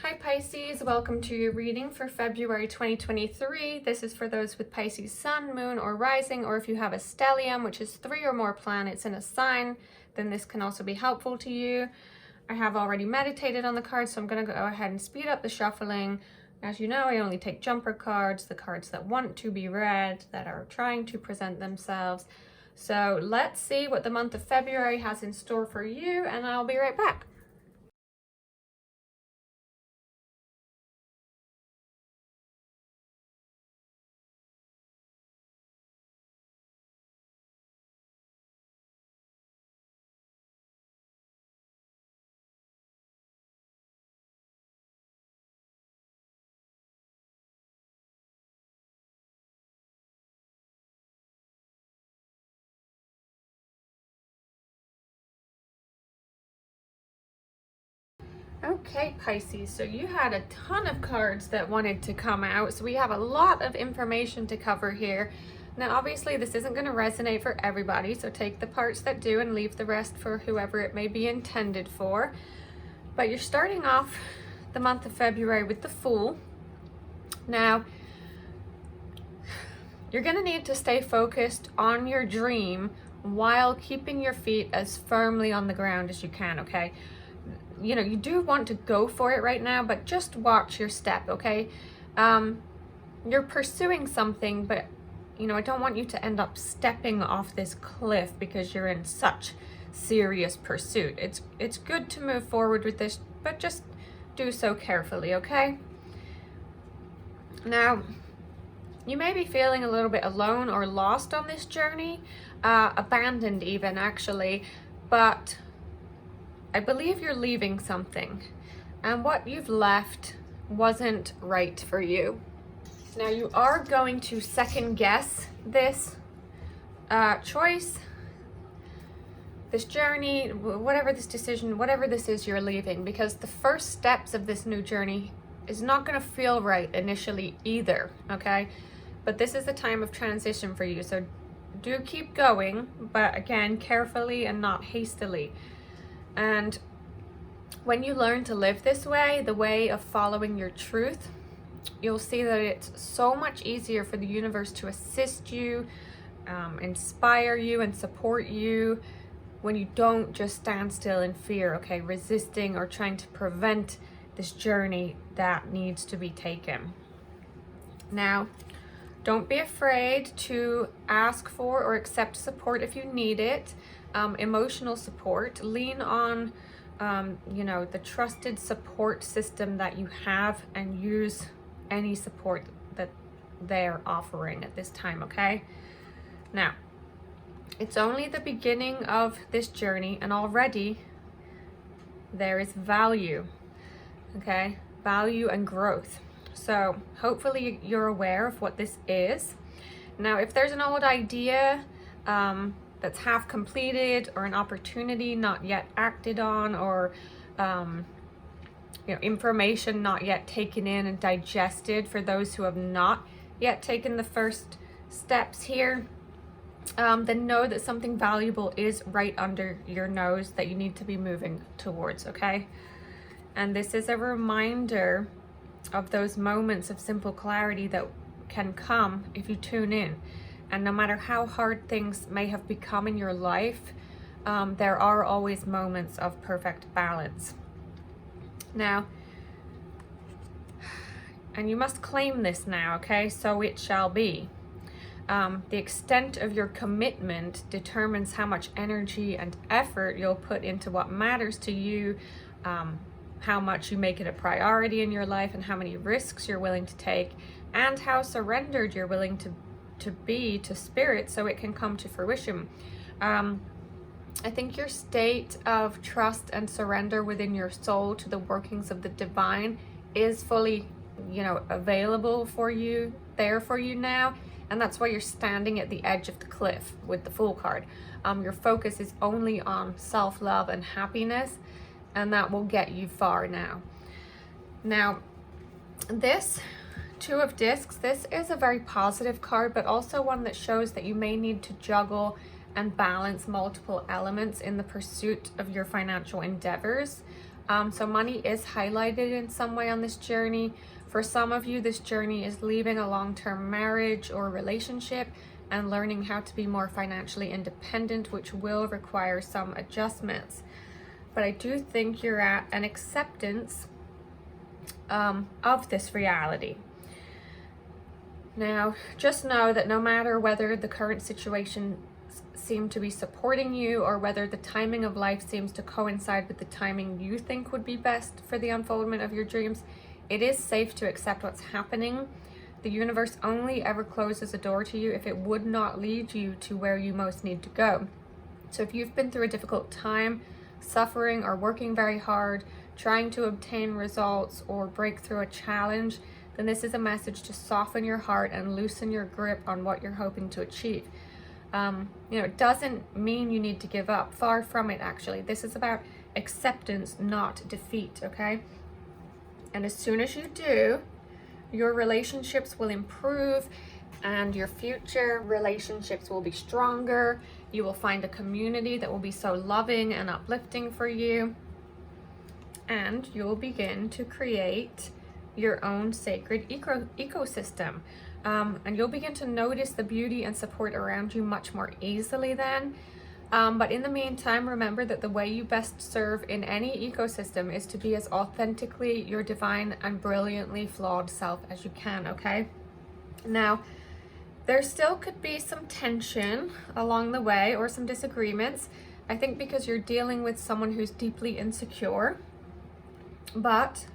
Hi Pisces, welcome to your reading for February 2023. This is for those with Pisces sun, moon, or rising, or if you have a stellium, which is 3 or more planets in a sign, then this can also be helpful to you. I have already meditated on the cards, so I'm going to go ahead and speed up the shuffling. As you know, I only take jumper cards, the cards that want to be read, that are trying to present themselves. So let's see what the month of February has in store for you, and I'll be right back. Okay, Pisces, so you had a ton of cards that wanted to come out, so we have a lot of information to cover here. Now, obviously, this isn't going to resonate for everybody, so take the parts that do and leave the rest for whoever it may be intended for. But you're starting off the month of February with the Fool. Now, you're going to need to stay focused on your dream while keeping your feet as firmly on the ground as you can, okay? You know, you do want to go for it right now, but just watch your step, okay? You're pursuing something, but, you know, I don't want you to end up stepping off this cliff because you're in such serious pursuit. It's good to move forward with this, but just do so carefully, okay? Now, you may be feeling a little bit alone or lost on this journey, abandoned even, actually, but I believe you're leaving something, and what you've left wasn't right for you. Now, you are going to second guess this choice, this journey, whatever this decision, whatever this is you're leaving, because the first steps of this new journey is not going to feel right initially either, okay? But this is a time of transition for you, so do keep going, but again, carefully and not hastily. And when you learn to live this way, the way of following your truth, you'll see that it's so much easier for the universe to assist you, inspire you, and support you when you don't just stand still in fear, okay, resisting or trying to prevent this journey that needs to be taken. Now, don't be afraid to ask for or accept support if you need it. Emotional support. Lean on, you know, the trusted support system that you have, and use any support that they're offering at this time, okay? Now, it's only the beginning of this journey, and already there is value, okay? Value and growth. So hopefully you're aware of what this is. Now, if there's an old idea that's half completed, or an opportunity not yet acted on, or you know, information not yet taken in and digested for those who have not yet taken the first steps here, then know that something valuable is right under your nose that you need to be moving towards, okay? And this is a reminder of those moments of simple clarity that can come if you tune in. And no matter how hard things may have become in your life, there are always moments of perfect balance. Now, and you must claim this now, okay? So it shall be. The extent of your commitment determines how much energy and effort you'll put into what matters to you, how much you make it a priority in your life, and how many risks you're willing to take, and how surrendered you're willing to be to spirit so it can come to fruition. I think your state of trust and surrender within your soul to the workings of the divine is fully, you know, available for you, there for you now. And that's why you're standing at the edge of the cliff with the Fool card. Your focus is only on self-love and happiness, and that will get you far now. Now, this Two of Discs, this is a very positive card, but also one that shows that you may need to juggle and balance multiple elements in the pursuit of your financial endeavors. So money is highlighted in some way on this journey. For some of you, this journey is leaving a long-term marriage or relationship and learning how to be more financially independent, which will require some adjustments. But I do think you're at an acceptance of this reality. Now, just know that no matter whether the current situation seem to be supporting you or whether the timing of life seems to coincide with the timing you think would be best for the unfoldment of your dreams, it is safe to accept what's happening. The universe only ever closes a door to you if it would not lead you to where you most need to go. So if you've been through a difficult time, suffering or working very hard, trying to obtain results or break through a challenge, then this is a message to soften your heart and loosen your grip on what you're hoping to achieve. It doesn't mean you need to give up. Far from it, actually. This is about acceptance, not defeat, okay? And as soon as you do, your relationships will improve and your future relationships will be stronger. You will find a community that will be so loving and uplifting for you. And you'll begin to create your own sacred ecosystem. And you'll begin to notice the beauty and support around you much more easily then. But in the meantime, remember that the way you best serve in any ecosystem is to be as authentically your divine and brilliantly flawed self as you can, okay? Now, there still could be some tension along the way or some disagreements, I think because you're dealing with someone who's deeply insecure. But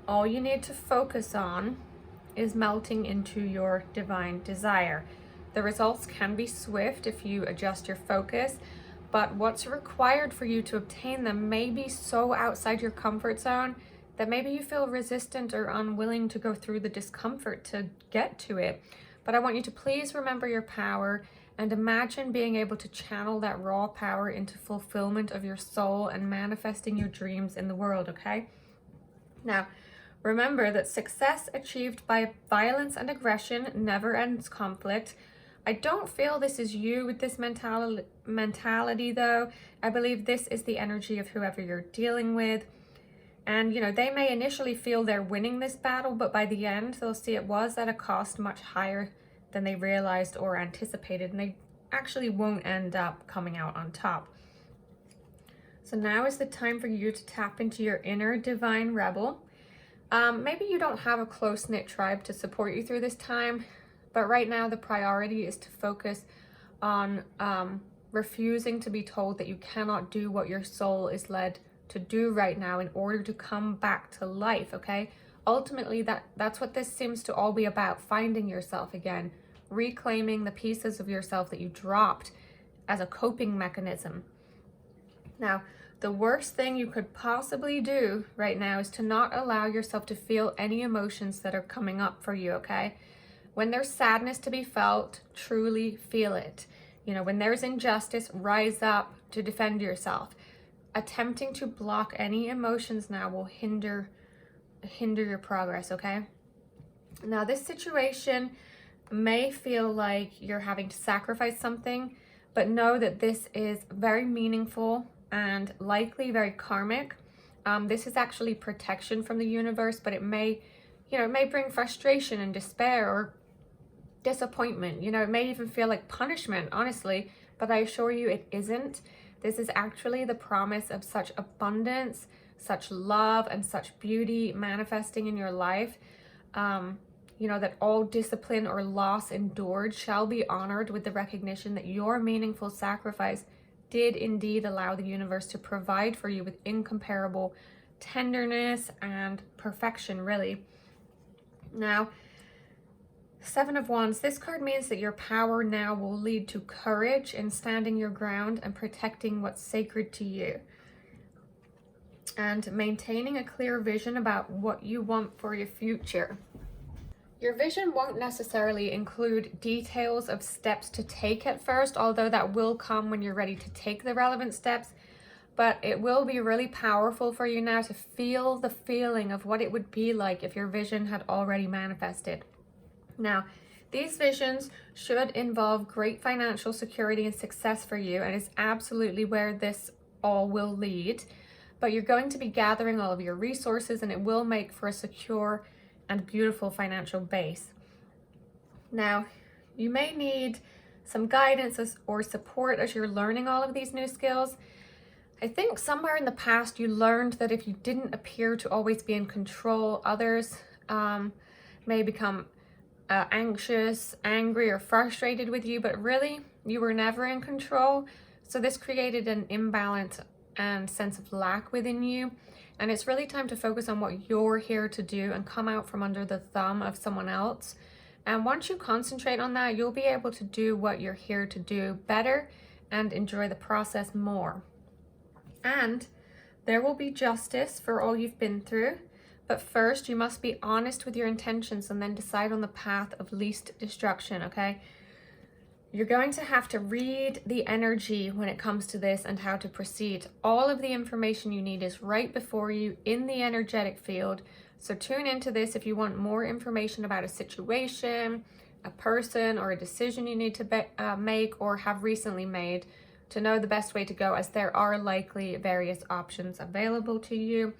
all you need to focus on is melting into your divine desire. The results can be swift if you adjust your focus, but what's required for you to obtain them may be so outside your comfort zone that maybe you feel resistant or unwilling to go through the discomfort to get to it. But I want you to please remember your power and imagine being able to channel that raw power into fulfillment of your soul and manifesting your dreams in the world, okay? Now, remember that success achieved by violence and aggression never ends conflict. I don't feel this is you with this mentality though. I believe this is the energy of whoever you're dealing with. And, they may initially feel they're winning this battle, but by the end, they'll see it was at a cost much higher than they realized or anticipated, and they actually won't end up coming out on top. So now is the time for you to tap into your inner divine rebel. Maybe you don't have a close-knit tribe to support you through this time, but right now the priority is to focus on refusing to be told that you cannot do what your soul is led to do right now in order to come back to life, okay? Ultimately, that's what this seems to all be about, finding yourself again, reclaiming the pieces of yourself that you dropped as a coping mechanism. Now, the worst thing you could possibly do right now is to not allow yourself to feel any emotions that are coming up for you, okay? When there's sadness to be felt, truly feel it. When there's injustice, rise up to defend yourself. Attempting to block any emotions now will hinder your progress, okay? Now, this situation may feel like you're having to sacrifice something, but know that this is very meaningful and likely very karmic. This is actually protection from the universe, but it may bring frustration and despair or disappointment. It may even feel like punishment, honestly, but I assure you it isn't. This is actually the promise of such abundance, such love, and such beauty manifesting in your life. That all discipline or loss endured shall be honored with the recognition that your meaningful sacrifice did indeed allow the universe to provide for you with incomparable tenderness and perfection, really. Now, Seven of Wands, this card means that your power now will lead to courage in standing your ground and protecting what's sacred to you. And maintaining a clear vision about what you want for your future. Your vision won't necessarily include details of steps to take at first, although that will come when you're ready to take the relevant steps. But it will be really powerful for you now to feel the feeling of what it would be like if your vision had already manifested. Now, these visions should involve great financial security and success for you, and is absolutely where this all will lead. but you're going to be gathering all of your resources, and it will make for a secure and beautiful financial base. Now, you may need some guidance or support as you're learning all of these new skills. I think somewhere in the past you learned that if you didn't appear to always be in control, others may become anxious, angry, or frustrated with you, but really you were never in control. So this created an imbalance and sense of lack within you. And it's really time to focus on what you're here to do and come out from under the thumb of someone else. And once you concentrate on that, you'll be able to do what you're here to do better and enjoy the process more. And there will be justice for all you've been through. But first, you must be honest with your intentions and then decide on the path of least destruction, okay? You're going to have to read the energy when it comes to this and how to proceed. All of the information you need is right before you in the energetic field. So tune into this if you want more information about a situation, a person, or a decision you need to make or have recently made to know the best way to go, as there are likely various options available to you.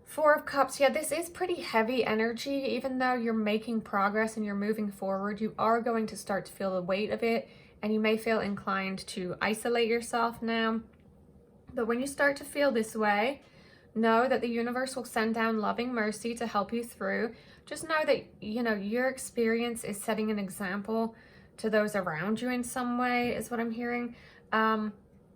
Four of Cups, yeah, this is pretty heavy energy. Even though you're making progress and you're moving forward, you are going to start to feel the weight of it, and you may feel inclined to isolate yourself now. But when you start to feel this way, know that the universe will send down loving mercy to help you through. Just know that, you know, your experience is setting an example to those around you in some way, is what I'm hearing.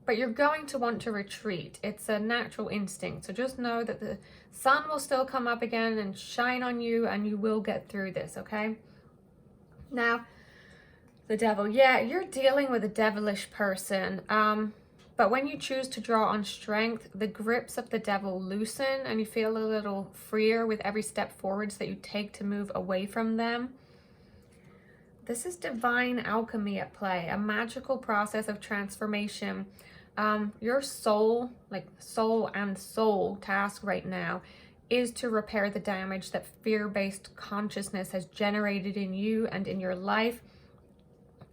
But you're going to want to retreat. It's a natural instinct. So just know that the sun will still come up again and shine on you, and you will get through this, okay? Now, the Devil. Yeah, you're dealing with a devilish person. But when you choose to draw on strength, the grips of the devil loosen and you feel a little freer with every step forwards that you take to move away from them. This is divine alchemy at play, a magical process of transformation. Your soul, like soul and soul task right now is to repair the damage that fear-based consciousness has generated in you and in your life.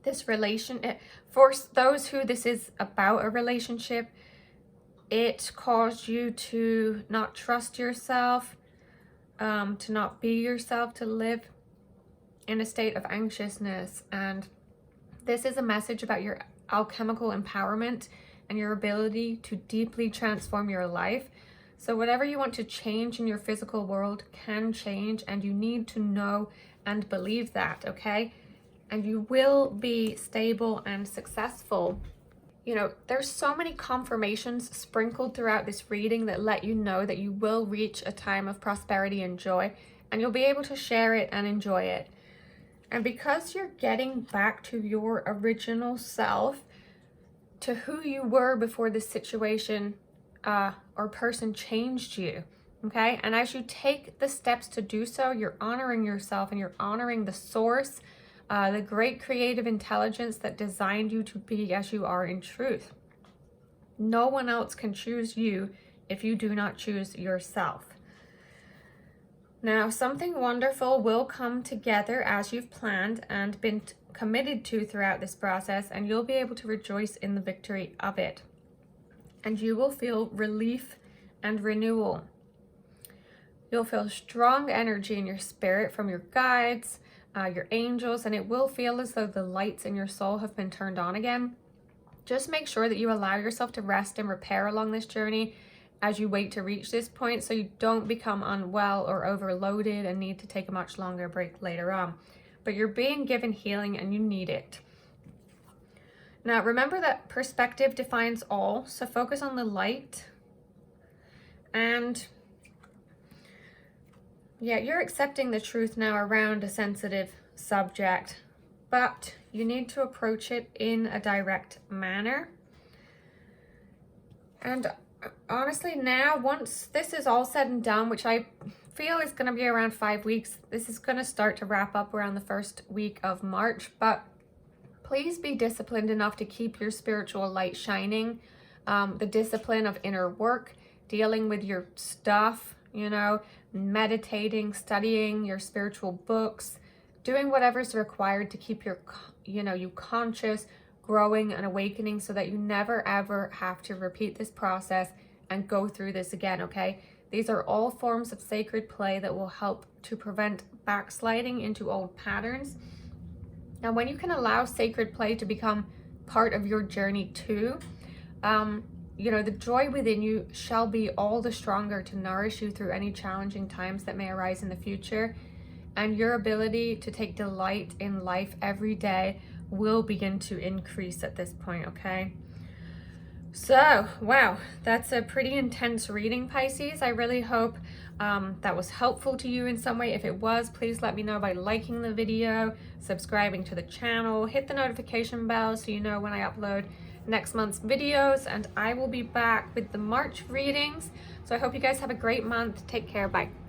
This for those who this is about a relationship, it caused you to not trust yourself, to not be yourself, to live in a state of anxiousness. And this is a message about your alchemical empowerment and your ability to deeply transform your life. So whatever you want to change in your physical world can change, and you need to know and believe that, okay? And you will be stable and successful. You know, there's so many confirmations sprinkled throughout this reading that let you know that you will reach a time of prosperity and joy, and you'll be able to share it and enjoy it. And because you're getting back to your original self, to who you were before this situation or person changed you, okay? And as you take the steps to do so, you're honoring yourself and you're honoring the source, the great creative intelligence that designed you to be as you are in truth. No one else can choose you if you do not choose yourself. Now, something wonderful will come together as you've planned and been committed to throughout this process, and you'll be able to rejoice in the victory of it. And you will feel relief and renewal. You'll feel strong energy in your spirit from your guides, your angels, and it will feel as though the lights in your soul have been turned on again. Just make sure that you allow yourself to rest and repair along this journey as you wait to reach this point, so you don't become unwell or overloaded and need to take a much longer break later on. But you're being given healing and you need it. Now, remember that perspective defines all, so focus on the light. And yeah, you're accepting the truth now around a sensitive subject, but you need to approach it in a direct manner. And honestly, now, once this is all said and done, which I feel is going to be around 5 weeks, this is going to start to wrap up around the first week of March, but please be disciplined enough to keep your spiritual light shining. The discipline of inner work, dealing with your stuff, you know, meditating, studying your spiritual books, doing whatever's required to keep you conscious, growing and awakening so that you never ever have to repeat this process and go through this again, okay? These are all forms of sacred play that will help to prevent backsliding into old patterns. And when you can allow sacred play to become part of your journey too, the joy within you shall be all the stronger to nourish you through any challenging times that may arise in the future. And your ability to take delight in life every day will begin to increase at this point, okay? So, wow, that's a pretty intense reading, Pisces. I really hope that was helpful to you in some way. If it was, please let me know by liking the video, subscribing to the channel, hit the notification bell so you know when I upload next month's videos, and I will be back with the March readings. So I hope you guys have a great month. Take care. Bye.